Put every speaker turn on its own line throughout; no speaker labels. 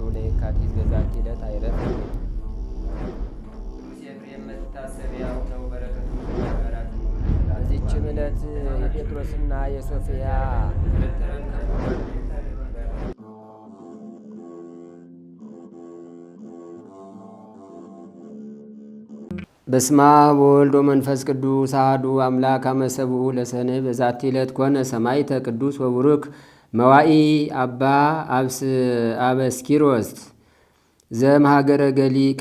ለየካቲት በዛቲ ዕለት አይረፍ። ቅዱስ ኤፍሬም መታሰቢያው ነው። በረከቱ ጋራት። በዚችም ዕለት የጴጥሮስና የሶፊያ በስማ ወልድ ወመንፈስ ቅዱስ አሐዱ አምላክ አመሰብኡ ለሰንህ በዛቲ ዕለት ኮነ ሰማዕተ ቅዱስ ወቡሩክ መዋኢ አባ አበስኪሮስ ዘእምሀገረ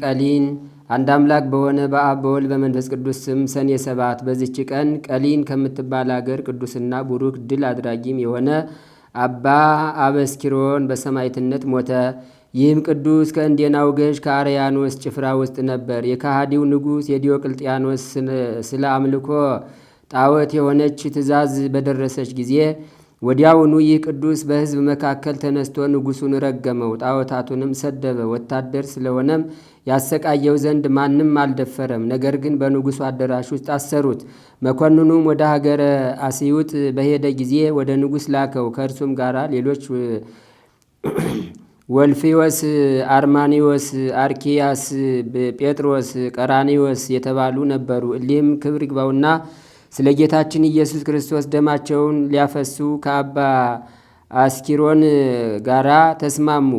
ቀሊን። አንድ አምላክ በሆነ በአብ በወልድ በመንፈስ ቅዱስ ስም ሰኔ 7 በዚች ቀን ቀሊን ከምትባል አገር ቅዱስና ቡሩክ ድል አድራጊም የሆነ አባ አበስኪሮን በሰማዕትነት ሞተ። ይህም ቅዱስ ከእንዴናው ገዥ ከአርያኖስ ጭፍራ ውስጥ ነበር። የከሃዲው ንጉሥ የዲዮቅልጥያኖስ ስለ አምልኮ ጣዖት የሆነች ትእዛዝ በደረሰች ጊዜ ወዲያውኑ ይህ ቅዱስ በሕዝብ መካከል ተነስቶ ንጉሡን ረገመው፣ ጣዖታቱንም ሰደበ። ወታደር ስለሆነም ያሰቃየው ዘንድ ማንም አልደፈረም። ነገር ግን በንጉሡ አዳራሽ ውስጥ አሰሩት። መኮንኑም ወደ ሀገረ አስዩጥ በሄደ ጊዜ ወደ ንጉሥ ላከው። ከእርሱም ጋር ሌሎች ወልፊዮስ፣ አርማኒዎስ፣ አርኪያስ፣ ጴጥሮስ፣ ቀራኒዎስ የተባሉ ነበሩ። እሊህም ክብር ይግባውና ስለ ጌታችን ኢየሱስ ክርስቶስ ደማቸውን ሊያፈሱ ከአባ አስኪሮን ጋራ ተስማሙ።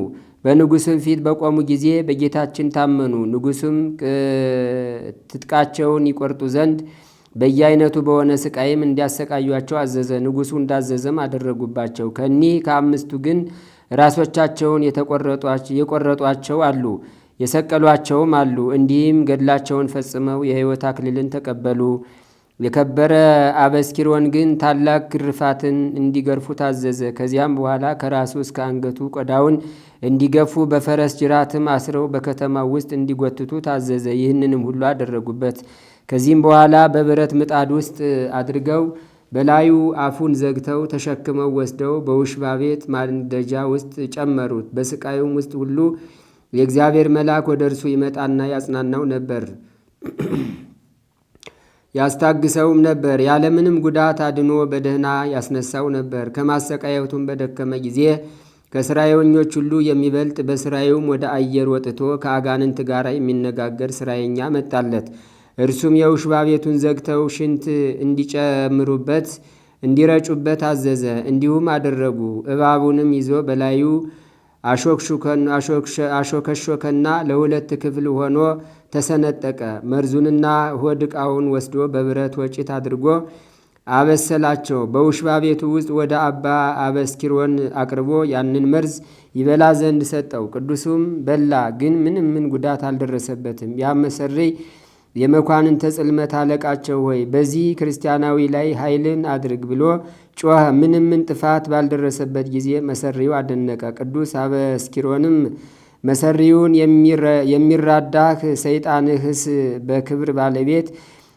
በንጉሥም ፊት በቆሙ ጊዜ በጌታችን ታመኑ። ንጉሡም ትጥቃቸውን ይቆርጡ ዘንድ በየአይነቱ በሆነ ስቃይም እንዲያሰቃዩቸው አዘዘ። ንጉሡ እንዳዘዘም አደረጉባቸው። ከኒህ ከአምስቱ ግን ራሶቻቸውን የቆረጧቸው አሉ፣ የሰቀሏቸውም አሉ። እንዲህም ገድላቸውን ፈጽመው የሕይወት አክሊልን ተቀበሉ። የከበረ አበስኪሮን ግን ታላቅ ግርፋትን እንዲገርፉ ታዘዘ። ከዚያም በኋላ ከራሱ እስከ አንገቱ ቆዳውን እንዲገፉ በፈረስ ጅራትም አስረው በከተማው ውስጥ እንዲጎትቱ ታዘዘ። ይህንንም ሁሉ አደረጉበት። ከዚህም በኋላ በብረት ምጣድ ውስጥ አድርገው በላዩ አፉን ዘግተው ተሸክመው ወስደው በውሽባ ቤት ማንደጃ ውስጥ ጨመሩት። በስቃዩም ውስጥ ሁሉ የእግዚአብሔር መልአክ ወደ እርሱ ይመጣና ያጽናናው ነበር፣ ያስታግሰውም ነበር። ያለምንም ጉዳት አድኖ በደህና ያስነሳው ነበር። ከማሰቃየቱም በደከመ ጊዜ ከስራየኞች ሁሉ የሚበልጥ በስራዩም ወደ አየር ወጥቶ ከአጋንንት ጋር የሚነጋገር ስራየኛ መጣለት። እርሱም የውሽባ ቤቱን ዘግተው ሽንት እንዲጨምሩበት እንዲረጩበት አዘዘ። እንዲሁም አደረጉ። እባቡንም ይዞ በላዩ አሾከሾከና ለሁለት ክፍል ሆኖ ተሰነጠቀ። መርዙንና ሆድ ዕቃውን ወስዶ በብረት ወጭት አድርጎ አበሰላቸው። በውሽባ ቤቱ ውስጥ ወደ አባ አበስኪሮን አቅርቦ ያንን መርዝ ይበላ ዘንድ ሰጠው። ቅዱሱም በላ፣ ግን ምንም ጉዳት አልደረሰበትም። ያም መሰሪ የመኳንንተ ጽልመት አለቃቸው ሆይ በዚህ ክርስቲያናዊ ላይ ኃይልን አድርግ ብሎ ጮኸ። ምንም ጥፋት ባልደረሰበት ጊዜ መሰሪው አደነቀ። ቅዱስ አበስኪሮንም መሰሪውን የሚራዳህ ሰይጣንህስ በክብር ባለቤት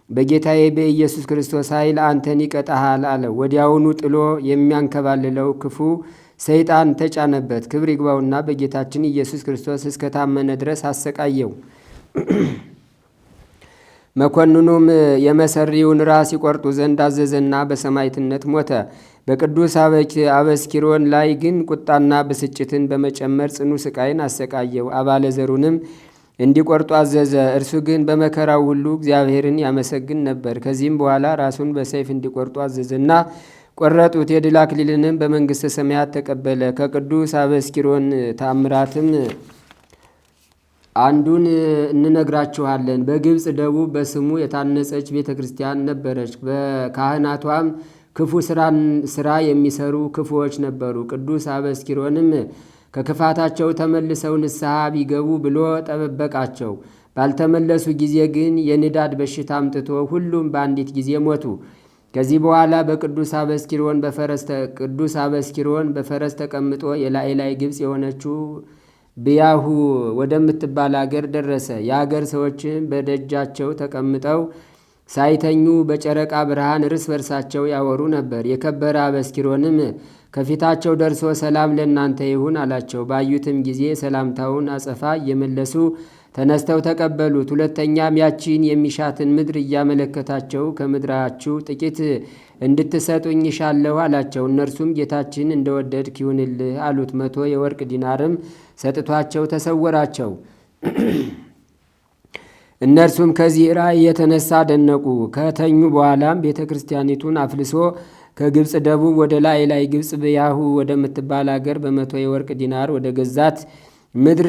በጌታዬ በኢየሱስ ክርስቶስ ኃይል አንተን ይቀጣሃል አለ። ወዲያውኑ ጥሎ የሚያንከባልለው ክፉ ሰይጣን ተጫነበት። ክብር ይግባውና በጌታችን ኢየሱስ ክርስቶስ እስከታመነ ድረስ አሰቃየው። መኮንኑም የመሰሪውን ራስ ይቆርጡ ዘንድ አዘዘና በሰማዕትነት ሞተ። በቅዱስ አበስኪሮን ላይ ግን ቁጣና ብስጭትን በመጨመር ጽኑ ስቃይን አሰቃየው። አባለ ዘሩንም እንዲቆርጡ አዘዘ። እርሱ ግን በመከራው ሁሉ እግዚአብሔርን ያመሰግን ነበር። ከዚህም በኋላ ራሱን በሰይፍ እንዲቆርጡ አዘዘና ቆረጡት። የድል አክሊልንም በመንግሥተ ሰማያት ተቀበለ። ከቅዱስ አበስኪሮን ታምራትም አንዱን እንነግራችኋለን። በግብፅ ደቡብ በስሙ የታነጸች ቤተ ክርስቲያን ነበረች። በካህናቷም ክፉ ስራ የሚሰሩ ክፉዎች ነበሩ። ቅዱስ አበስኪሮንም ከክፋታቸው ተመልሰው ንስሐ ቢገቡ ብሎ ጠበቃቸው። ባልተመለሱ ጊዜ ግን የንዳድ በሽታ አምጥቶ ሁሉም በአንዲት ጊዜ ሞቱ። ከዚህ በኋላ ቅዱስ አበስኪሮን በፈረስ ተቀምጦ የላይ ግብፅ የሆነችው ብያሁ ወደምትባል አገር ደረሰ። የአገር ሰዎችም በደጃቸው ተቀምጠው ሳይተኙ በጨረቃ ብርሃን እርስ በርሳቸው ያወሩ ነበር። የከበረ አበስኪሮንም ከፊታቸው ደርሶ ሰላም ለእናንተ ይሁን አላቸው። ባዩትም ጊዜ ሰላምታውን አጸፋ እየመለሱ ተነስተው ተቀበሉት። ሁለተኛም ያቺን የሚሻትን ምድር እያመለከታቸው ከምድራችሁ ጥቂት እንድትሰጡኝ ይሻለሁ አላቸው። እነርሱም ጌታችን እንደወደድክ ይሁንልህ አሉት። 100 የወርቅ ዲናርም ሰጥቷቸው ተሰወራቸው። እነርሱም ከዚህ ራእይ የተነሳ አደነቁ። ከተኙ በኋላም ቤተ ክርስቲያኒቱን አፍልሶ ከግብፅ ደቡብ ወደ ላይ ግብፅ ብያሁ ወደምትባል አገር 100 የወርቅ ዲናር ወደ ገዛት ምድር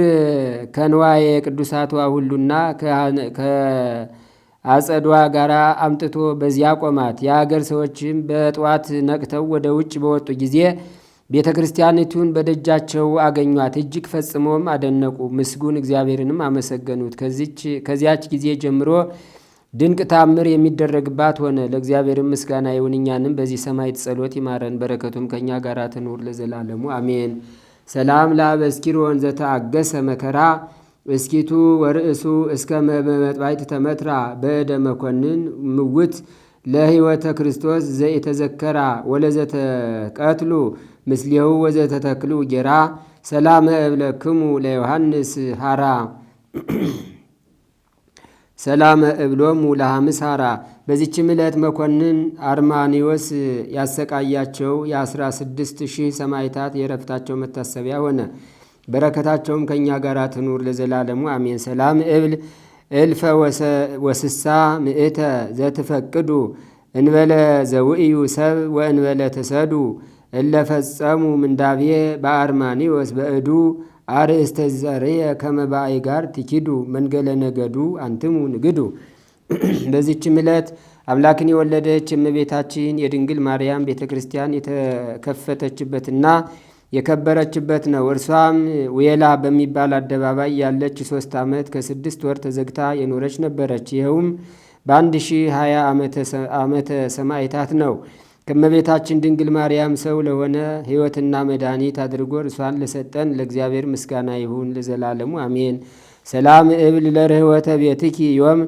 ከንዋየ ቅዱሳቷ ሁሉና ከአጸዷ ጋር አምጥቶ በዚያ ቆማት። የአገር ሰዎችም በጠዋት ነቅተው ወደ ውጭ በወጡ ጊዜ ቤተ ክርስቲያኒቱን በደጃቸው አገኟት። እጅግ ፈጽሞም አደነቁ፣ ምስጉን እግዚአብሔርንም አመሰገኑት። ከዚያች ጊዜ ጀምሮ ድንቅ ታምር የሚደረግባት ሆነ። ለእግዚአብሔርም ምስጋና ይሁን፣ እኛንም በዚህ ሰማዕት ጸሎት ይማረን፣ በረከቱም ከእኛ ጋር ትኑር ለዘላለሙ አሜን። ሰላም ለአበስኪሮን ዘተአገሰ መከራ እስኪቱ ወርእሱ እስከ መጥባይት ተመትራ በእደ መኮንን ምውት ለሕይወተ ክርስቶስ ዘኢተዘከራ ወለዘተቀትሉ ምስሌሁ ወዘተተክሉ ጌራ ሰላመ እብለክሙ ለዮሐንስ ሃራ ሰላመ እብሎሙ ለሐምስ ሃራ። በዚችም ዕለት መኮንን አርማኒዎስ ያሰቃያቸው የ16,000 ሰማዕታት የረፍታቸው መታሰቢያ ሆነ። በረከታቸውም ከእኛ ጋር ትኑር ለዘላለሙ አሜን። ሰላም እብል እልፈ ወስሳ ምእተ ዘትፈቅዱ እንበለ ዘውእዩ ሰብ ወእንበለ ተሰዱ እለፈጸሙ ምንዳቤ በአርማኒዎስ በእዱ አርእስተ ዘርየ ከመባይ ጋር ትኪዱ መንገለ ነገዱ አንትሙ ንግዱ። በዚችም ዕለት አምላክን የወለደች እመቤታችን የድንግል ማርያም ቤተ ክርስቲያን የተከፈተችበትና የከበረችበት ነው። እርሷም ዌላ በሚባል አደባባይ ያለች 3 ዓመት ከ6 ወር ተዘግታ የኖረች ነበረች። ይኸውም በ1020 ዓመተ ሰማዕታት ነው። ከእመቤታችን ድንግል ማርያም ሰው ለሆነ ሕይወትና መድኃኒት አድርጎ እርሷን ለሰጠን ለእግዚአብሔር ምስጋና ይሁን ለዘላለሙ አሜን። ሰላም እብል ለርህወተ ቤትኪ ዮም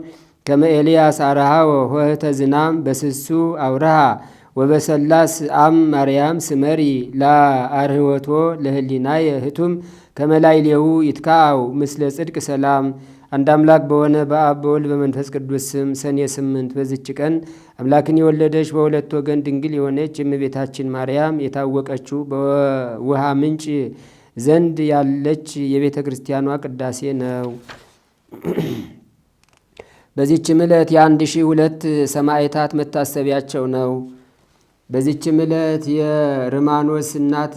ከመ ኤልያስ አርሃ ወሆህተ ዝናም በስሱ አውርሃ ወበሰላስ አም ማርያም ስመሪ ላአርህወቶ ለህሊናየ ህቱም ከመላይሌሁ ይትካአው ምስለ ጽድቅ ሰላም። አንድ አምላክ በሆነ በአብ በወልድ በመንፈስ ቅዱስ ስም ሰኔ 8 በዚች ቀን አምላክን የወለደች በሁለት ወገን ድንግል የሆነች የእመቤታችን ማርያም የታወቀችው በውሃ ምንጭ ዘንድ ያለች የቤተ ክርስቲያኗ ቅዳሴ ነው። በዚችም ዕለት የ1002 ሰማዕታት መታሰቢያቸው ነው። በዚችም ዕለት የርማኖስ እናት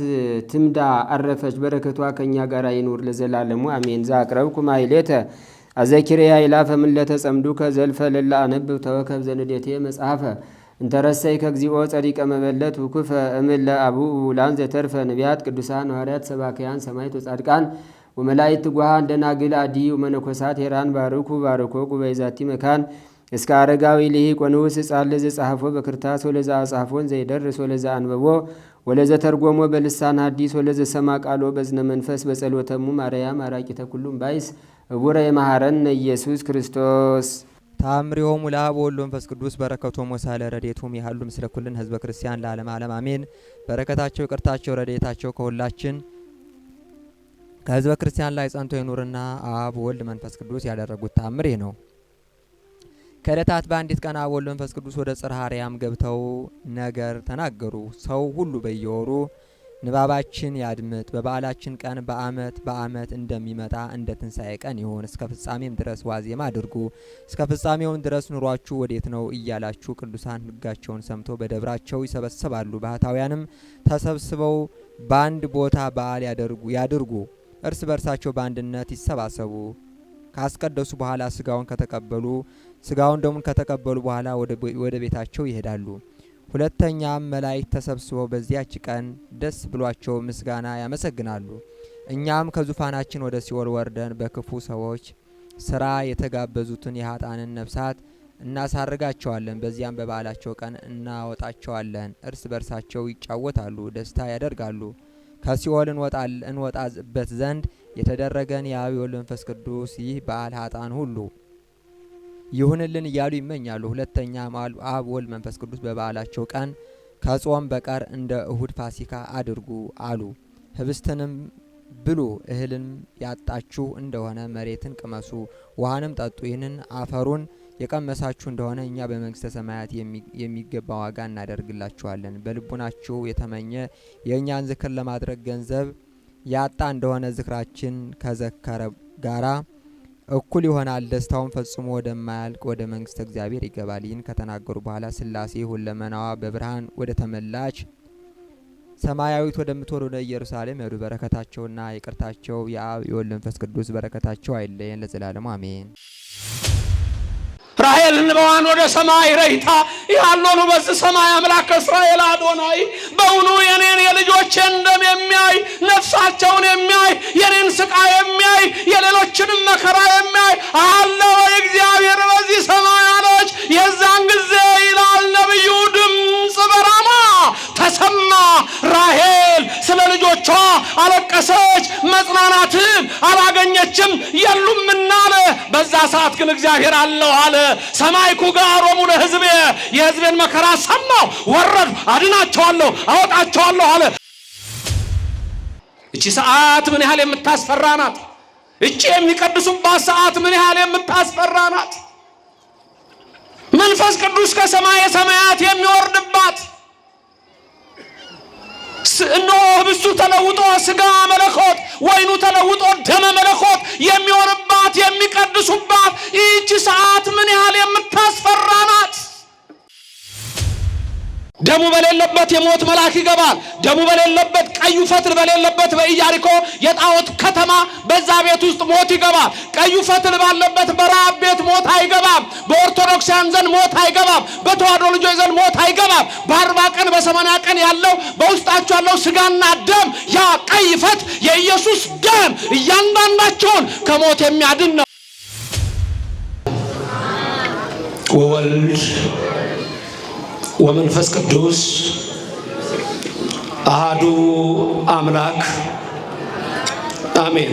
ትምዳ አረፈች። በረከቷ ከእኛ ጋር ይኑር ለዘላለሙ አሜን። ዘአቅረብኩ ማሕሌተ አዘኪርያ ይላፈ ምለተ ጸምዱ ከዘልፈ ለላ አነብብ ተወከብ ዘንዴቴ መጽሐፈ እንተረሰይ ከግዚኦ ጸዲቀ መበለት ውኩፈ እምለ አቡኡ ላን ዘተርፈ ነቢያት ቅዱሳን ሐዋርያት ሰባክያን ሰማዕት ወጻድቃን ወመላእክት ትጉሃን ደናግል አዲ ወመነኮሳት ሄራን ባርኩ ባርኮ ጉባኤ ዛቲ መካን እስከ አረጋዊ ልሂቅ ወንዑስ ሕፃን ለዘጸሐፎ በክርታስ ወለዛ አጻፎን ዘይደርስ ወለዛ አንበቦ ወለዘ ተርጎሞ በልሳን ሐዲስ ወለዘ ሰማ ቃሎ በዝነ መንፈስ በጸሎተሙ ማርያም አራቂተ ኩሉም ባይስ እቡረ የመሐረነ ኢየሱስ ክርስቶስ
ታምሪሆሙ ለአብ ወወልድ ወመንፈስ ቅዱስ በረከቶሙ ወሳለ ረድኤቶሙ ያህሉ ምስለ ኩልን ህዝበ ክርስቲያን ለዓለም ዓለም አሜን። በረከታቸው ይቅርታቸው ረድኤታቸው ከሁላችን ከህዝበ ክርስቲያን ላይ ጸንቶ ይኑርና አብ ወልድ መንፈስ ቅዱስ ያደረጉት ታምር ነው። ከዕለታት በአንዲት ቀን አብ ወልድ መንፈስ ቅዱስ ወደ ጽርሐ አርያም ገብተው ነገር ተናገሩ። ሰው ሁሉ በየወሩ ንባባችን ያድምጥ። በበዓላችን ቀን በዓመት እንደሚመጣ እንደ ትንሣኤ ቀን ይሁን። እስከ ፍጻሜም ድረስ ዋዜማ አድርጉ። እስከ ፍጻሜውን ድረስ ኑሯችሁ ወዴት ነው እያላችሁ ቅዱሳን ሕጋቸውን ሰምተው በደብራቸው ይሰበሰባሉ። ባህታውያንም ተሰብስበው በአንድ ቦታ በዓል ያድርጉ። እርስ በርሳቸው በአንድነት ይሰባሰቡ። ካስቀደሱ በኋላ ስጋውን ደሙን ከተቀበሉ በኋላ ወደ ቤታቸው ይሄዳሉ። ሁለተኛም መላእክት ተሰብስበው በዚያች ቀን ደስ ብሏቸው ምስጋና ያመሰግናሉ። እኛም ከዙፋናችን ወደ ሲኦል ወርደን በክፉ ሰዎች ስራ የተጋበዙትን የኃጥአንን ነፍሳት እናሳርጋቸዋለን። በዚያም በበዓላቸው ቀን እናወጣቸዋለን። እርስ በርሳቸው ይጫወታሉ፣ ደስታ ያደርጋሉ። ከሲኦል እንወጣበት ዘንድ የተደረገን የአብ ወልድ መንፈስ ቅዱስ ይህ በዓል ኃጥአን ሁሉ ይሁንልን እያሉ ይመኛሉ። ሁለተኛም አብ ወልድ መንፈስ ቅዱስ በበዓላቸው ቀን ከጾም በቀር እንደ እሁድ ፋሲካ አድርጉ አሉ። ህብስትንም ብሉ፣ እህልም ያጣችሁ እንደሆነ መሬትን ቅመሱ፣ ውሃንም ጠጡ። ይህንን አፈሩን የቀመሳችሁ እንደሆነ እኛ በመንግስተ ሰማያት የሚገባ ዋጋ እናደርግላችኋለን። በልቡናችሁ የተመኘ የእኛን ዝክር ለማድረግ ገንዘብ ያጣ እንደሆነ ዝክራችን ከዘከረ ጋራ እኩል ይሆናል። ደስታውን ፈጽሞ ወደማያልቅ ወደ መንግስተ እግዚአብሔር ይገባል። ይህን ከተናገሩ በኋላ ሥላሴ ሁለመናዋ በብርሃን ወደ ተመላች ሰማያዊት ወደምትወር ወደ ኢየሩሳሌም ሄዱ። በረከታቸውና ይቅርታቸው የአብ የወልድ መንፈስ ቅዱስ በረከታቸው አይለየን ለዘላለሙ አሜን።
ራሔል እንባዋን ወደ ሰማይ ረይታ ያለኑ በዚህ ሰማይ አምላክ እስራኤል አዶናይ በእውኑ የኔን የልጆቼን ደም የሚያይ ነፍሳቸውን የሚያይ የኔን ስቃይ የሚያይ የሌሎችንም መከራ የሚያይ አለ ወይ እግዚአብሔር በዚህ ሰማይ አለች። የዛን ጊዜ ይላል ነብዩ ድምፅ በራማ ተሰማ። ራሔል ስለ ልጆቿ አለቀሰች፣ መጽናናትን አላገኘችም የሉምና አለ። በዛ ሰዓት ግን እግዚአብሔር አለው አለ። ሰማይ ኩጋሮሙ ለሕዝቤ የሕዝቤን መከራ ሰማሁ፣ ወረዱ፣ አድናቸዋለሁ፣ አወጣቸዋለሁ አለ። እቺ ሰዓት ምን ያህል የምታስፈራ ናት! እቺ የሚቀድሱባት ሰዓት ምን ያህል የምታስፈራ ናት! መንፈስ ቅዱስ ከሰማየ ሰማያት የሚወርድባት እነሆ ህብስቱ ተለውጦ ስጋ መለኮት፣ ወይኑ ተለውጦ ደመ መለኮት የሚሆንባት የሚቀድሱባት ይህች ሰዓት ምን ያህል የምታስፈራ ናት! ደሙ በሌለበት የሞት መልአክ ይገባል። ደሙ በሌለበት ቀዩ ፈትል በሌለበት በኢያሪኮ የጣዖት ከተማ በዛ ቤት ውስጥ ሞት ይገባል። ቀዩ ፈትል ባለበት በረሃብ ቤት ሞት አይገባም። በኦርቶዶክሳውያን ዘንድ ሞት አይገባም። በተዋሕዶ ልጆች ዘንድ ሞት አይገባም። በ40 ቀን በ80 ቀን ያለው በውስጣቸው ያለው ስጋና ደም ያ ቀይ ፈትል የኢየሱስ ደም እያንዳንዳቸውን ከሞት የሚያድን ነው። ወወልድ ወመንፈስ ቅዱስ አሃዱ አምላክ አሜን።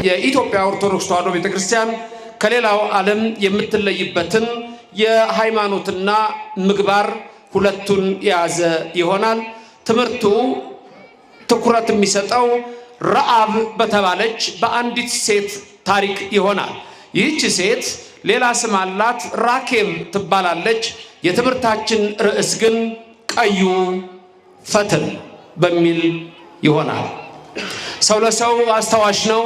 የኢትዮጵያ ኦርቶዶክስ ተዋሕዶ ቤተክርስቲያን ከሌላው ዓለም የምትለይበትን የሃይማኖትና ምግባር ሁለቱን የያዘ ይሆናል። ትምህርቱ ትኩረት የሚሰጠው ረአብ በተባለች በአንዲት ሴት ታሪክ ይሆናል። ይህች ሴት ሌላ ስም አላት፣ ራኬብ ትባላለች። የትምህርታችን ርዕስ ግን ቀዩ ፈትል በሚል ይሆናል። ሰው ለሰው አስታዋሽ ነው።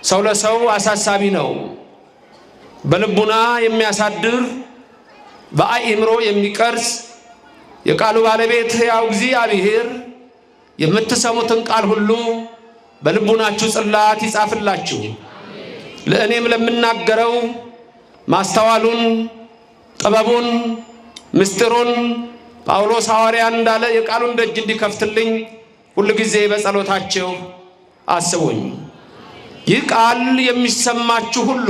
ሰው ለሰው አሳሳቢ ነው። በልቡና የሚያሳድር በአእምሮ የሚቀርጽ የቃሉ ባለቤት ሕያው እግዚአብሔር የምትሰሙትን ቃል ሁሉ በልቡናችሁ ጽላት ይጻፍላችሁ። ለእኔም ለምናገረው ማስተዋሉን ጥበቡን ምስጢሩን ጳውሎስ ሐዋርያ እንዳለ የቃሉን ደጅ እንዲከፍትልኝ ሁሉ ጊዜ በጸሎታችሁ አስቡኝ። ይህ ቃል የሚሰማችሁ ሁሉ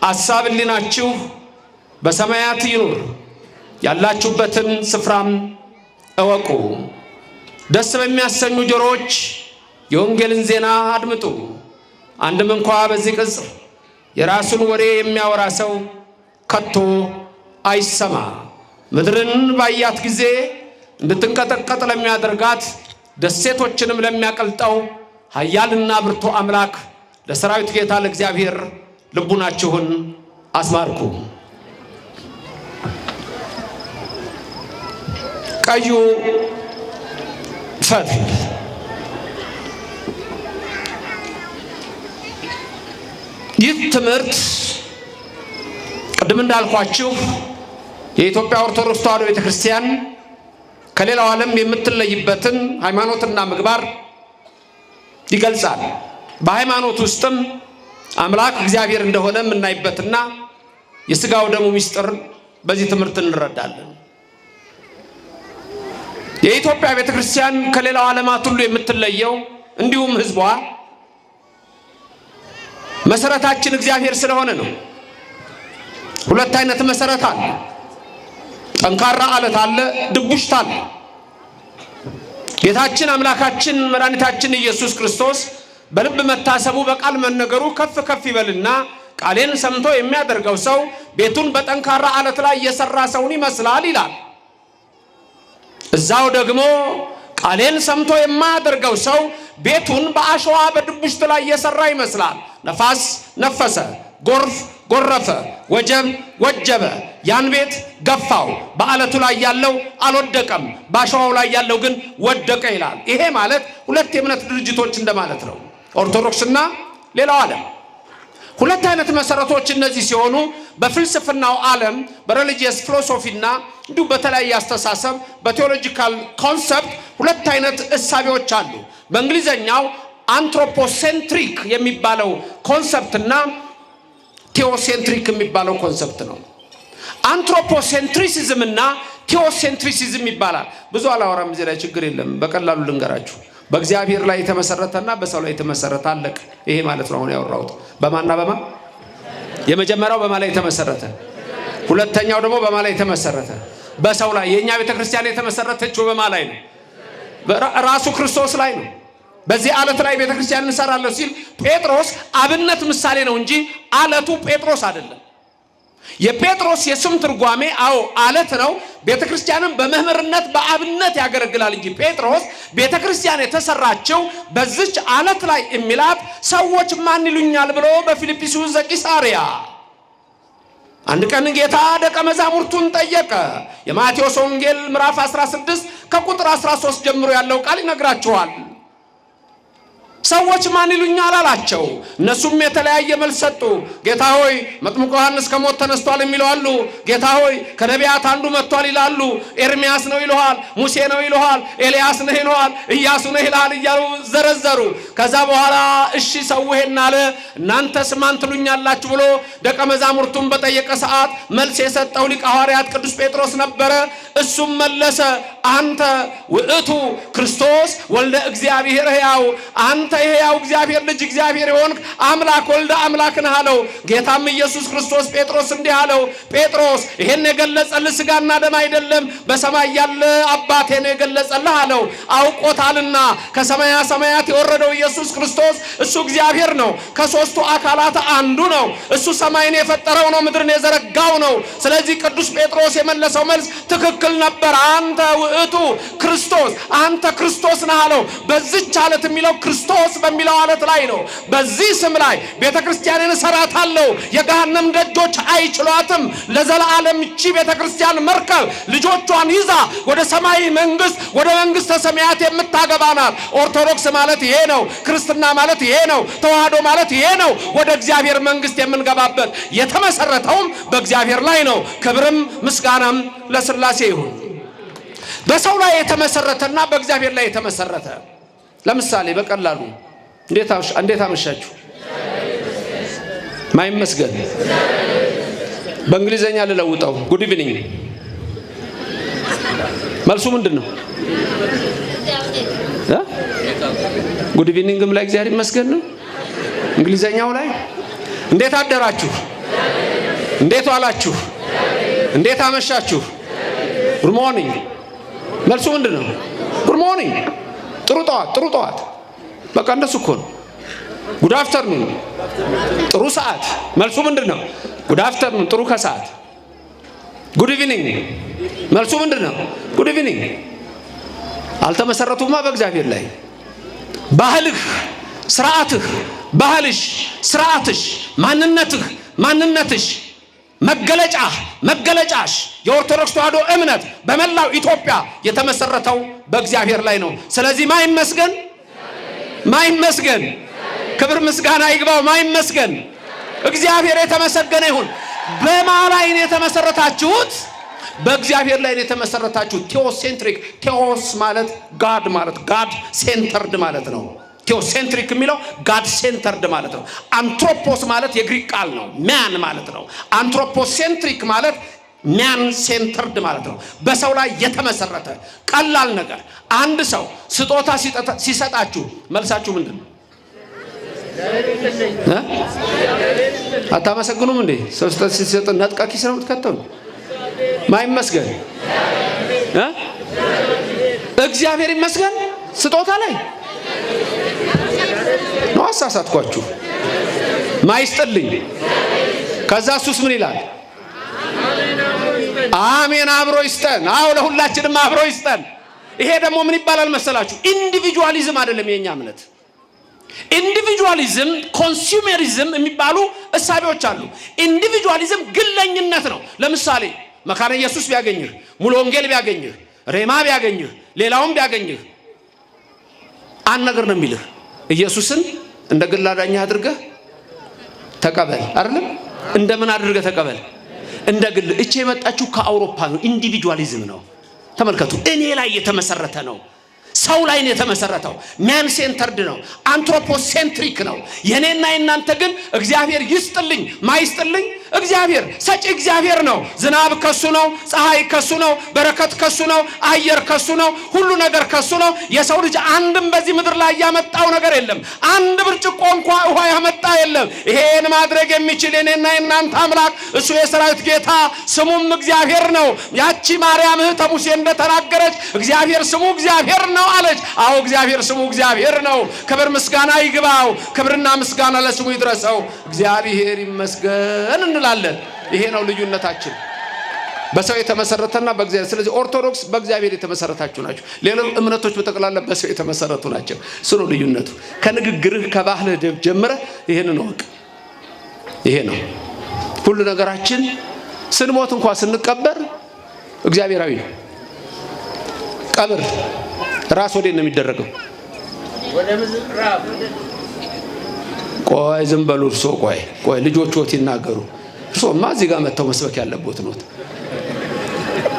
አሳብ ሕሊናችሁ በሰማያት ይኑር። ያላችሁበትን ስፍራም እወቁ። ደስ በሚያሰኙ ጆሮዎች የወንጌልን ዜና አድምጡ። አንድም እንኳ በዚህ ቅጽር የራሱን ወሬ የሚያወራ ሰው ከቶ አይሰማ። ምድርን ባያት ጊዜ እንድትንቀጠቀጥ ለሚያደርጋት ደሴቶችንም ለሚያቀልጠው ኃያልና ብርቱ አምላክ ለሰራዊት ጌታ ለእግዚአብሔር ልቡናችሁን አስባርኩ። ቀዩ ፈትል ይህ ትምህርት ቅድም እንዳልኳችሁ የኢትዮጵያ ኦርቶዶክስ ተዋሕዶ ቤተክርስቲያን ከሌላው ዓለም የምትለይበትን ሃይማኖትና ምግባር ይገልጻል። በሃይማኖት ውስጥም አምላክ እግዚአብሔር እንደሆነ የምናይበትና የሥጋው ደሙ ምስጢር በዚህ ትምህርት እንረዳለን። የኢትዮጵያ ቤተክርስቲያን ከሌላው ዓለማት ሁሉ የምትለየው እንዲሁም ሕዝቧ መሰረታችን እግዚአብሔር ስለሆነ ነው። ሁለት አይነት መሰረት አለ። ጠንካራ አለት አለ፣ ድቡሽት አለ። ጌታችን አምላካችን መድኃኒታችን ኢየሱስ ክርስቶስ በልብ መታሰቡ በቃል መነገሩ ከፍ ከፍ ይበልና ቃሌን ሰምቶ የሚያደርገው ሰው ቤቱን በጠንካራ አለት ላይ የሰራ ሰውን ይመስላል ይላል። እዛው ደግሞ ቃሌን ሰምቶ የማያደርገው ሰው ቤቱን በአሸዋ በድቡሽት ላይ የሰራ ይመስላል። ነፋስ ነፈሰ፣ ጎርፍ ጎረፈ፣ ወጀብ ወጀበ፣ ያን ቤት ገፋው። በአለቱ ላይ ያለው አልወደቀም፣ በአሸዋው ላይ ያለው ግን ወደቀ ይላል። ይሄ ማለት ሁለት የእምነት ድርጅቶች እንደማለት ነው፣ ኦርቶዶክስና ሌላው ዓለም። ሁለት አይነት መሰረቶች እነዚህ ሲሆኑ በፍልስፍናው ዓለም በሪሊጂየስ ፊሎሶፊና እንዲሁ በተለያየ አስተሳሰብ በቴዎሎጂካል ኮንሰፕት ሁለት አይነት እሳቤዎች አሉ። በእንግሊዘኛው አንትሮፖሴንትሪክ የሚባለው ኮንሰፕትና ቴዎሴንትሪክ የሚባለው ኮንሰፕት ነው። አንትሮፖሴንትሪሲዝም እና ቴዎሴንትሪሲዝም ይባላል። ብዙ አላወራም እዚህ ላይ ችግር የለም፣ በቀላሉ ልንገራችሁ። በእግዚአብሔር ላይ የተመሰረተና በሰው ላይ የተመሰረተ አለቅ። ይሄ ማለት ነው አሁን ያወራሁት። በማንና በማ የመጀመሪያው በማ ላይ የተመሰረተ፣ ሁለተኛው ደግሞ በማ ላይ የተመሰረተ በሰው ላይ። የኛ ቤተክርስቲያን የተመሰረተችው በማ ላይ ነው? ራሱ ክርስቶስ ላይ ነው። በዚህ አለት ላይ ቤተክርስቲያን እንሰራለን ሲል ጴጥሮስ አብነት ምሳሌ ነው እንጂ አለቱ ጴጥሮስ አይደለም። የጴጥሮስ የስም ትርጓሜ አዎ አለት ነው። ቤተክርስቲያንም በመምህርነት በአብነት ያገለግላል እንጂ ጴጥሮስ ቤተክርስቲያን የተሰራችው በዚች አለት ላይ የሚላት ሰዎች ማን ይሉኛል ብሎ በፊልጵስዩስ ዘቂሳርያ አንድ ቀን ጌታ ደቀ መዛሙርቱን ጠየቀ። የማቴዎስ ወንጌል ምዕራፍ 16 ከቁጥር 13 ጀምሮ ያለው ቃል ይነግራችኋል። ሰዎች ማን ይሉኛል አላቸው። እነሱም የተለያየ መልስ ሰጡ። ጌታ ሆይ መጥምቁ ዮሐንስ ከሞት ተነስቷል የሚለው አሉ። ጌታ ሆይ ከነቢያት አንዱ መጥቷል ይላሉ። ኤርሚያስ ነው ይለዋል፣ ሙሴ ነው ይለዋል፣ ኤልያስ ነው ይለዋል፣ ኢያሱ ነው ይላል እያሉ ዘረዘሩ። ከዛ በኋላ እሺ ሰው ይሄን አለ፣ እናንተስ ማን ትሉኛላችሁ ብሎ ደቀ መዛሙርቱን በጠየቀ ሰዓት መልስ የሰጠው ሊቀ ሐዋርያት ቅዱስ ጴጥሮስ ነበረ። እሱም መለሰ፣ አንተ ውእቱ ክርስቶስ ወልደ እግዚአብሔር ሕያው፣ አንተ የሕያው እግዚአብሔር ልጅ እግዚአብሔር የሆንክ አምላክ ወልደ አምላክ ነህ አለው። ጌታም ኢየሱስ ክርስቶስ ጴጥሮስ እንዲህ አለው፣ ጴጥሮስ ይሄን የገለጸልህ ሥጋና ደም አይደለም በሰማይ ያለ አባቴ ነው የገለጸልህ አለው። አውቆታልና ከሰማያ ሰማያት የወረደው ኢየሱስ ክርስቶስ እሱ እግዚአብሔር ነው፣ ከሦስቱ አካላት አንዱ ነው። እሱ ሰማይን የፈጠረው ነው፣ ምድርን የዘረጋው ነው። ስለዚህ ቅዱስ ጴጥሮስ የመለሰው መልስ ትክክል ነበር። አንተ ውእቱ ክርስቶስ፣ አንተ ክርስቶስ ነህ አለው። በዚች አለት የሚለው ክርስቶስ በሚለው አለት ላይ ነው። በዚህ ስም ላይ ቤተክርስቲያንን እሰራታለሁ፣ የገሃነም ደጆች አይችሏትም። ለዘላለም እቺ ቤተክርስቲያን መርከብ ልጆቿን ይዛ ወደ ሰማይ መንግስት፣ ወደ መንግስተ ሰማያት የምታገባ ናት። ኦርቶዶክስ ማለት ይሄ ነው። ክርስትና ማለት ይሄ ነው። ተዋህዶ ማለት ይሄ ነው። ወደ እግዚአብሔር መንግስት የምንገባበት የተመሰረተውም በእግዚአብሔር ላይ ነው። ክብርም ምስጋናም ለሥላሴ ይሁን። በሰው ላይ የተመሰረተና በእግዚአብሔር ላይ የተመሰረተ። ለምሳሌ በቀላሉ እንዴት አመሻችሁ? ማይመስገን በእንግሊዘኛ ልለውጠው ጉድ ኢቭኒንግ። መልሱ ምንድን ነው? ጉድ ኢቭኒንግም ላይ እግዚአብሔር ይመስገን ነው። እንግሊዘኛው ላይ እንዴት አደራችሁ? እንዴት ዋላችሁ? እንዴት አመሻችሁ? ጉድ ሞርኒንግ። መልሱ ምንድን ነው? ጉድ ሞርኒንግ። ጥሩ ጠዋት፣ ጥሩ ጠዋት። በቃ እንደሱ እኮ ነው። ጉድ አፍተርኑን፣ ጥሩ ሰዓት። መልሱ ምንድን ነው? ጉድ አፍተርኑን፣ ጥሩ ከሰዓት። ጉድ ኢቭኒንግ። መልሱ ምንድን ነው? ጉድ ኢቭኒንግ። አልተመሰረቱማ በእግዚአብሔር ላይ። ባህልህ፣ ስርዓትህ፣ ባህልሽ፣ ስርዓትሽ፣ ማንነትሽ፣ መገለጫሽ የኦርቶዶክስ ተዋህዶ እምነት በመላው ኢትዮጵያ የተመሰረተው በእግዚአብሔር ላይ ነው። ስለዚህ ማይመስገን ክብር ምስጋና ይግባው። ማይመስገን እግዚአብሔር የተመሰገነ ይሁን። በማን ላይ ነው የተመሰረታችሁት? በእግዚአብሔር ላይ ነው የተመሰረታችሁት። ቴዎሴንትሪክ፣ ቴዎስ ማለት ጋድ ማለት ጋድ ሴንተርድ ማለት ነው። ቴዎሴንትሪክ የሚለው ጋድ ሴንተርድ ማለት ነው። አንትሮፖስ ማለት የግሪክ ቃል ነው፣ ማን ማለት ነው። አንትሮፖሴንትሪክ ማለት ማን ሴንተርድ ማለት ነው። በሰው ላይ የተመሰረተ ቀላል ነገር። አንድ ሰው ስጦታ ሲሰጣችሁ መልሳችሁ ምንድን ነው? አታመሰግኑም እንዴ? ሰው ስጦታ ሲሰጥ ነጥቃ ኪስ ነው የምትከተው? ማይመስገን እግዚአብሔር ይመስገን ስጦታ ላይ ነው። አሳሳትኳችሁ። ማይስጥልኝ። ከዛ እሱስ ምን ይላል? አሜን አብሮ ይስጠን። አዎ ለሁላችንም አብሮ ይስጠን። ይሄ ደግሞ ምን ይባላል መሰላችሁ? ኢንዲቪጁዋሊዝም አይደለም የኛ እምነት። ኢንዲቪጁዋሊዝም፣ ኮንሱመሪዝም የሚባሉ እሳቤዎች አሉ። ኢንዲቪጁዋሊዝም ግለኝነት ነው። ለምሳሌ መካነ ኢየሱስ ቢያገኝህ፣ ሙሉ ወንጌል ቢያገኝህ፣ ሬማ ቢያገኝህ፣ ሌላውም ቢያገኝህ አንድ ነገር ነው የሚልህ፣ ኢየሱስን እንደ ግል አዳኝ አድርገህ ተቀበል አይደለም? እንደምን አድርገህ ተቀበል? እንደ ግል። እቺ የመጣችው ከአውሮፓ ነው። ኢንዲቪጁዋሊዝም ነው። ተመልከቱ፣ እኔ ላይ የተመሰረተ ነው። ሰው ላይ ነው የተመሰረተው። ማን ሴንተርድ ነው። አንትሮፖሴንትሪክ ነው። የኔና የናንተ ግን እግዚአብሔር ይስጥልኝ ማይስጥልኝ እግዚአብሔር ሰጪ እግዚአብሔር ነው። ዝናብ ከሱ ነው፣ ፀሐይ ከሱ ነው፣ በረከት ከሱ ነው፣ አየር ከሱ ነው፣ ሁሉ ነገር ከሱ ነው። የሰው ልጅ አንድም በዚህ ምድር ላይ ያመጣው ነገር የለም። አንድ ብርጭቆ እንኳን ውሃ ያመጣ የለም። ይሄን ማድረግ የሚችል የኔና የናንተ አምላክ እሱ የሰራዊት ጌታ ስሙም እግዚአብሔር ነው። ያቺ ማርያም እህተ ሙሴ እንደተናገረች እግዚአብሔር ስሙ እግዚአብሔር ነው አለች። አዎ እግዚአብሔር ስሙ እግዚአብሔር ነው። ክብር ምስጋና ይግባው። ክብርና ምስጋና ለስሙ ይድረሰው። እግዚአብሔር ይመስገን እንላለን። ይሄ ነው ልዩነታችን፣ በሰው የተመሰረተና በእግዚአብሔር። ስለዚህ ኦርቶዶክስ በእግዚአብሔር የተመሰረታችሁ ናቸው። ሌሎች እምነቶች በጠቅላላ በሰው የተመሰረቱ ናቸው። እሱ ነው ልዩነቱ። ከንግግርህ ከባህልህ ጀምረህ ይሄንን ወቅ። ይሄ ነው ሁሉ ነገራችን። ስንሞት እንኳን ስንቀበር እግዚአብሔራዊ ነው። ቀብር ራስ ወዴት ነው የሚደረገው? ወደ ምዝራብ። ቆይ ዝም በሉ እርሶ። ቆይ ልጆችዎት ይናገሩ። እርሶማ እዚህ ጋር መጥተው መስበክ ያለቦት ነው።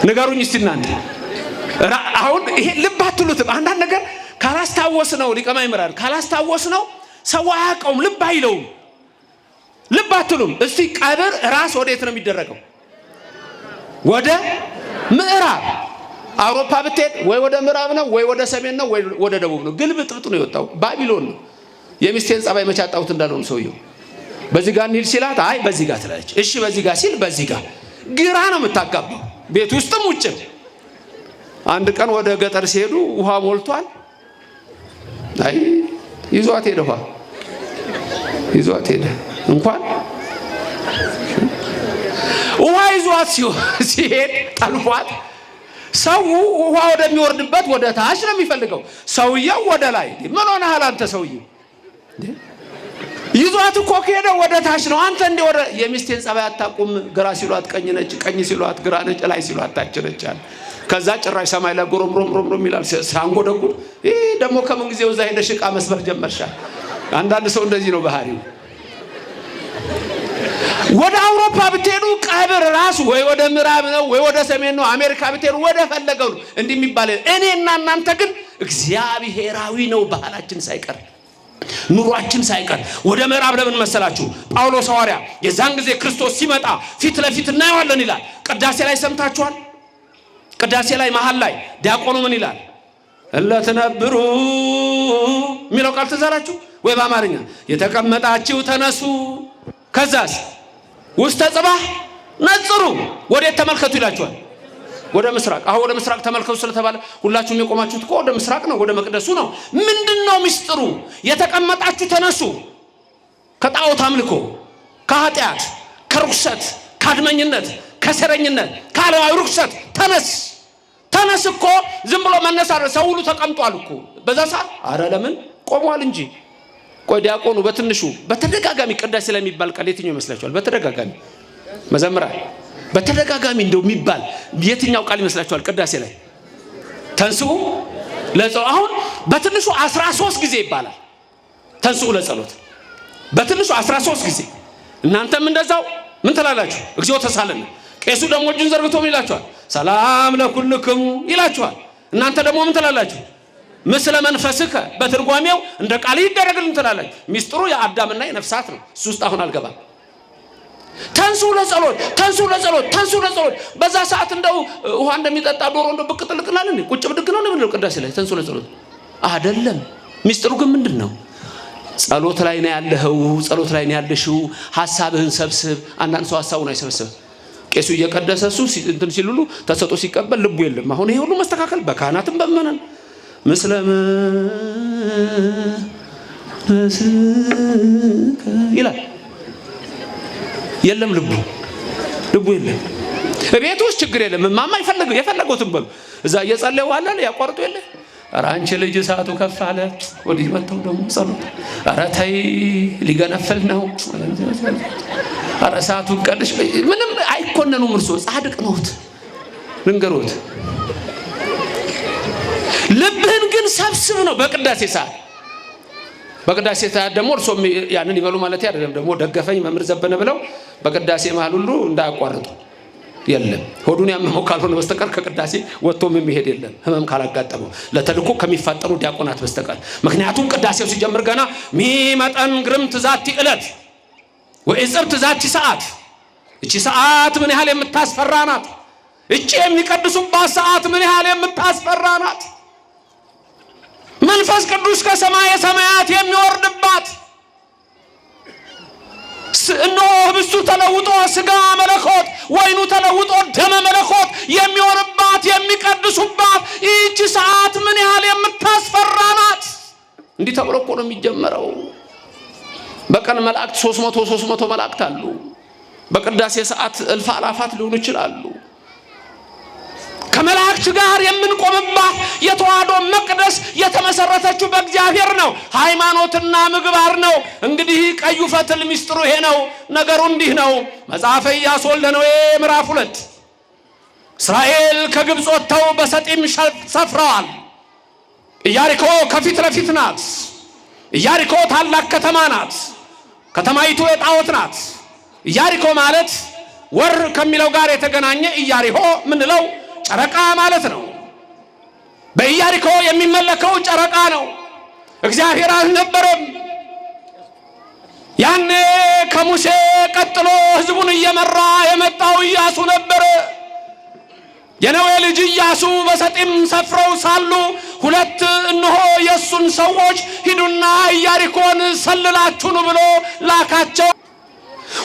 ንገሩኝ እስቲ እናንተ። አሁን ይሄ ልብ አትሉትም? አንዳንድ ነገር ካላስታወስ ነው ሊቀ ማእምራን ካላስታወስ ነው ሰው አያውቀውም፣ ልብ አይለውም። ልብ አትሉም? እስቲ ቀብር ራስ ወዴት ነው የሚደረገው? ወደ ምዕራብ። አውሮፓ ብትሄድ ወይ ወደ ምዕራብ ነው ወይ ወደ ሰሜን ነው ወይ ወደ ደቡብ ነው። ግልብጥብጥ ነው የወጣው። ባቢሎን ነው። የሚስቴን ጸባይ መቻጣውት እንዳለው ሰውየው በዚህ ጋር እንሂድ ሲላት አይ በዚህ ጋር ትላለች። እሺ በዚህ ጋር ሲል በዚህ ጋር ግራ ነው የምታጋባው፣ ቤት ውስጥም ውጭም። አንድ ቀን ወደ ገጠር ሲሄዱ ውሃ ሞልቷል። አይ ይዟት ሄደ፣ ውሃ ይዟት ሄደ። እንኳን ውሃ ይዟት ሲሄድ ጠልፏት። ሰው ውሃ ወደሚወርድበት ወደ ታች ነው የሚፈልገው፣ ሰውየው ወደ ላይ። ምን ሆነሃል አንተ ሰውየው? ይዟት እኮ ከሄደ ወደ ታች ነው። አንተ እንደ ወደ የሚስቴን ጸባይ አታውቁም። ግራ ሲሏት ቀኝ ነች፣ ቀኝ ሲሏት ግራ ነች፣ ላይ ሲሏት ታች ነች አለ። ከዛ ጭራሽ ሰማይ ላይ ጎረምሮም ይላል ሳንጎደጉድ። ይሄ ደግሞ ከምን ጊዜው እዛ ሄደሽ ዕቃ መስበር ጀመርሻል። አንዳንድ ሰው እንደዚህ ነው ባህሪው። ወደ አውሮፓ ብትሄዱ ቀብር ራሱ ወይ ወደ ምዕራብ ነው ወይ ወደ ሰሜን ነው። አሜሪካ ብትሄዱ ወደ ፈለገው ነው እንዲህ የሚባል። እኔና እናንተ ግን እግዚአብሔራዊ ነው፣ ባህላችን ሳይቀር ኑሯችን ሳይቀር። ወደ ምዕራብ ለምን መሰላችሁ? ጳውሎስ ሐዋርያ የዛን ጊዜ ክርስቶስ ሲመጣ ፊት ለፊት እናየዋለን ይላል። ቅዳሴ ላይ ሰምታችኋል። ቅዳሴ ላይ መሃል ላይ ዲያቆኑ ምን ይላል? እለትነብሩ የሚለው ቃል ትዛላችሁ ወይ? በአማርኛ የተቀመጣችሁ ተነሱ፣ ከዛስ ውስተ ጽባህ ነጽሩ፣ ወዴት ተመልከቱ ይላችኋል? ወደ ምስራቅ። አሁን ወደ ምስራቅ ተመልከቱ ስለተባለ ሁላችሁም የቆማችሁት እኮ ወደ ምስራቅ ነው፣ ወደ መቅደሱ ነው። ምንድነው ምስጢሩ? የተቀመጣችሁ ተነሱ፣ ከጣዖት አምልኮ፣ ከኃጢአት፣ ከርኩሰት፣ ከአድመኝነት፣ ከሰረኝነት፣ ከዓለማዊ ርኩሰት ተነስ እኮ ዝም ብሎ መነሳት። ሰው ሁሉ ተቀምጧል እኮ በዛ ሰዓት። አረ ለምን ቆሟል እንጂ። ቆይ ዲያቆኑ በትንሹ በተደጋጋሚ ቅዳሴ ላይ የሚባል ቃል የትኛው ይመስላችኋል? በተደጋጋሚ መዘምራን በተደጋጋሚ እንደው የሚባል የትኛው ቃል ይመስላችኋል? ቅዳሴ ላይ ተንስኡ ለጸሎት። አሁን በትንሹ 13 ጊዜ ይባላል ተንስኡ ለጸሎት፣ በትንሹ 13 ጊዜ። እናንተም እንደዛው ምን ትላላችሁ? እግዚኦ ተሳለን። ቄሱ ደግሞ እጁን ዘርግቶ ምን ይላችኋል? ሰላም ለኩልክሙ ይላችኋል። እናንተ ደግሞ ምን ትላላችሁ? ምስለ መንፈስከ፣ በትርጓሜው እንደ ቃል ይደረግልን ትላላችሁ። ሚስጥሩ የአዳምና የነፍሳት ነው። እሱ ውስጥ አሁን አልገባም። ተንሱ ለጸሎት፣ ተንሱ ለጸሎት፣ ተንሱ ለጸሎት። በዛ ሰዓት እንደው ውሃ እንደሚጠጣ ዶሮ እንደው ብቅ ጥልቅናል እንዴ? ቁጭ ብድግ ነው ለምን? ቅዳሴ ላይ ተንሱ ለጸሎት አይደለም። ሚስጥሩ ግን ምንድነው? ጸሎት ላይ ነው ያለኸው፣ ጸሎት ላይ ነው ያለሽው። ሐሳብህን ሰብስብ። አንዳንድ ሰው ሐሳቡን አይሰበስብ። ቄሱ እየቀደሰ እሱ እንትን ሲሉሉ ተሰጦ ሲቀበል ልቡ የለም። አሁን ይሄ ሁሉ መስተካከል በካህናትም በመነን መስለም ይላል። የለም ልቡ የለም። ቤት ውስጥ ችግር የለም። ማማ የፈለጉትን በሉ። እዛ እየጸለዩ አለ ያቋርጡ የለ ኧረ አንቺ ልጅ ሰዓቱ ከፍ አለ ወዲህ መጥተው ደግሞ ጸሎት ኧረ ተይ ሊገነፍል ነው ኧረ ሰዓቱን ቀድሽ ምንም አይኮነኑም እርሶ ጻድቅ ነዎት ልንገሮት ልብህን ግን ሰብስብ ነው በቅዳሴ ሰዓት ደግሞ እርሶ ያንን ይበሉ ማለት አይደለም ደግሞ ደገፈኝ መምህር ዘበነ ብለው በቅዳሴ መሃል ሁሉ እንዳያቋርጡ የለም ሆዱን ያመመው ካልሆነ በስተቀር ከቅዳሴ ወጥቶም የሚሄድ የለም ህመም ካላጋጠመው ለተልኮ ከሚፋጠሩ ዲያቆናት በስተቀር ምክንያቱም ቅዳሴው ሲጀምር ገና ሚመጠን ግርምት ዛቲ ዕለት ወእጽብት ዛቲ ሰዓት እቺ ሰዓት ምን ያህል የምታስፈራ ናት እቺ የሚቀድሱባት ሰዓት ምን ያህል የምታስፈራ ናት መንፈስ ቅዱስ ከሰማየ ሰማያት የሚወርድባት እነሆ ህብስቱ ተለውጦ ስጋ መለኮት ወይኑ ተለውጦ ደመ መለኮት የሚወርባት የሚቀድሱባት ይህች ሰዓት ምን ያህል የምታስፈራ ናት እንዲህ ተብሎ እኮ ነው የሚጀመረው በቀን መላእክት 300 መላእክት አሉ በቅዳሴ ሰዓት እልፍ አላፋት ሊሆኑ ይችላሉ ከመላእክት ጋር የምንቆምባት የተዋህዶ መቅደስ የተመሰረተችው በእግዚአብሔር ነው ሃይማኖትና ምግባር ነው እንግዲህ ቀዩ ፈትል ሚስጥሩ ይሄ ነው ነገሩ እንዲህ ነው መጽሐፈ ኢያሱ ወልደ ነዌ ምዕራፍ 2 እስራኤል ከግብፅ ወጥተው በሰጢም ሰፍረዋል ኢያሪኮ ከፊት ለፊት ናት ኢያሪኮ ታላቅ ከተማ ናት ከተማይቱ የጣዖት ናት ኢያሪኮ ማለት ወር ከሚለው ጋር የተገናኘ ኢያሪሆ ምንለው ጨረቃ ማለት ነው በኢያሪኮ የሚመለከው ጨረቃ ነው እግዚአብሔር አልነበረም ያኔ ከሙሴ ቀጥሎ ህዝቡን እየመራ የመጣው ኢያሱ ነበር የነዌ ልጅ ኢያሱ በሰጢም ሰፍረው ሳሉ ሁለት እነሆ የሱን ሰዎች ሂዱና ኢያሪኮን ሰልላችሁ ነው ብሎ ላካቸው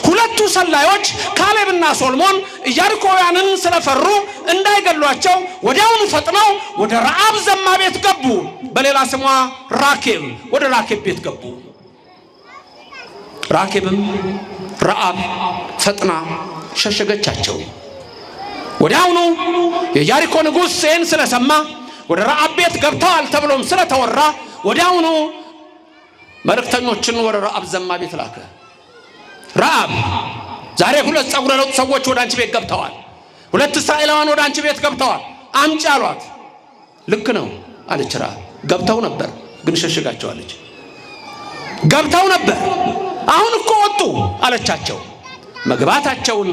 ሁለቱ ሰላዮች ካሌብና ሶሎሞን ኢያሪኮውያንን ስለፈሩ እንዳይገሏቸው ወዲያውኑ ፈጥነው ወደ ረዓብ ዘማ ቤት ገቡ በሌላ ስሟ ራኬብ ወደ ራኬብ ቤት ገቡ ራኬብም ረዓብ ፈጥና ሸሸገቻቸው ወዲያውኑ የኢያሪኮ ንጉሥ ይህን ስለሰማ ወደ ረዓብ ቤት ገብተዋል ተብሎም ስለተወራ ወዲያውኑ መልእክተኞችን ወደ ረዓብ ዘማ ቤት ላከ ረዓብ ዛሬ ሁለት ጸጉረ ለውጥ ሰዎች ወደ አንቺ ቤት ገብተዋል ሁለት እስራኤላውያን ወደ አንቺ ቤት ገብተዋል አምጪ አሏት ልክ ነው አለች ረዓብ ገብተው ነበር ግን ሸሽጋቸዋለች ገብተው ነበር አሁን እኮ ወጡ አለቻቸው መግባታቸውን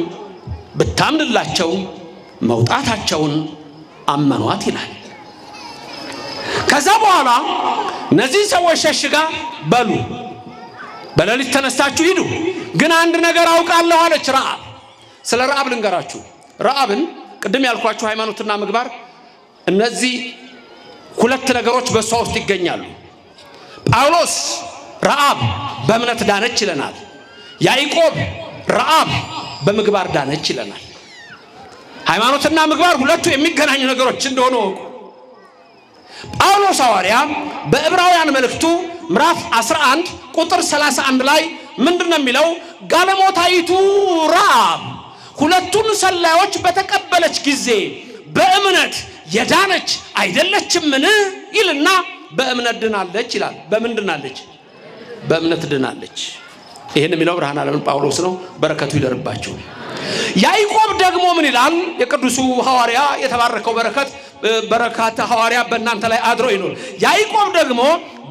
ብታምንላቸው መውጣታቸውን አመኗት ይላል ከዛ በኋላ እነዚህ ሰዎች ሸሽጋ በሉ በሌሊት ተነስታችሁ ሂዱ ግን አንድ ነገር አውቃለሁ አለች ረዓብ ስለ ረዓብ ልንገራችሁ ረዓብን ቅድም ያልኳችሁ ሃይማኖትና ምግባር እነዚህ ሁለት ነገሮች በሷ ውስጥ ይገኛሉ ጳውሎስ ረዓብ በእምነት ዳነች ይለናል ያዕቆብ ረዓብ በምግባር ዳነች ይለናል ሃይማኖትና ምግባር ሁለቱ የሚገናኙ ነገሮች እንደሆኑ ጳውሎስ ሐዋርያ በዕብራውያን መልእክቱ ምዕራፍ 11 ቁጥር 31 ላይ ምንድነው የሚለው ጋለሞታይቱ ረዓብ ሁለቱን ሰላዮች በተቀበለች ጊዜ በእምነት የዳነች አይደለችምን ይልና በእምነት ድናለች ይላል በምን ድናለች በእምነት ድናለች ይሄን የሚለው ብርሃነ ዓለም ጳውሎስ ነው በረከቱ ይደርባችሁ ያዕቆብ ደግሞ ምን ይላል የቅዱሱ ሐዋርያ የተባረከው በረከት ሐዋርያ በእናንተ ላይ አድሮ ይኖር ያዕቆብ ደግሞ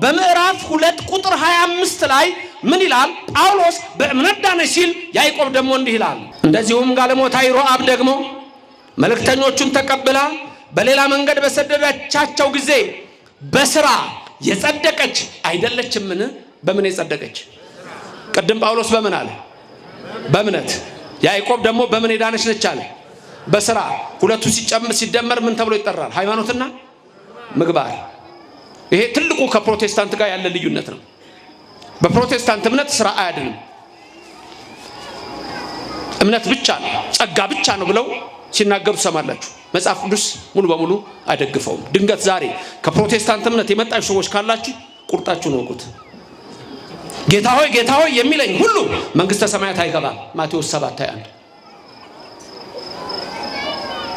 በምዕራፍ 2 ቁጥር 25 ላይ ምን ይላል ጳውሎስ በእምነት ዳነች ሲል ያዕቆብ ደግሞ እንዲህ ይላል እንደዚሁም ጋለሞታይቱ ረዓብ ደግሞ መልእክተኞቹን ተቀብላ በሌላ መንገድ በሰደደቻቸው ጊዜ በስራ የጸደቀች አይደለችምን በምን የጸደቀች ቀደም ጳውሎስ በምን አለ በእምነት ያዕቆብ ደግሞ በምን የዳነች ነች አለ በስራ ሁለቱ ሲደመር ምን ተብሎ ይጠራል ሃይማኖትና ምግባር ይሄ ትልቁ ከፕሮቴስታንት ጋር ያለ ልዩነት ነው በፕሮቴስታንት እምነት ስራ አያድንም እምነት ብቻ ነው ጸጋ ብቻ ነው ብለው ሲናገሩ ሰማላችሁ መጽሐፍ ቅዱስ ሙሉ በሙሉ አይደግፈውም ድንገት ዛሬ ከፕሮቴስታንት እምነት የመጣችሁ ሰዎች ካላችሁ ቁርጣችሁን ወቁት ጌታ ሆይ የሚለኝ ሁሉ መንግስተ ሰማያት አይገባም ማቴዎስ 7:21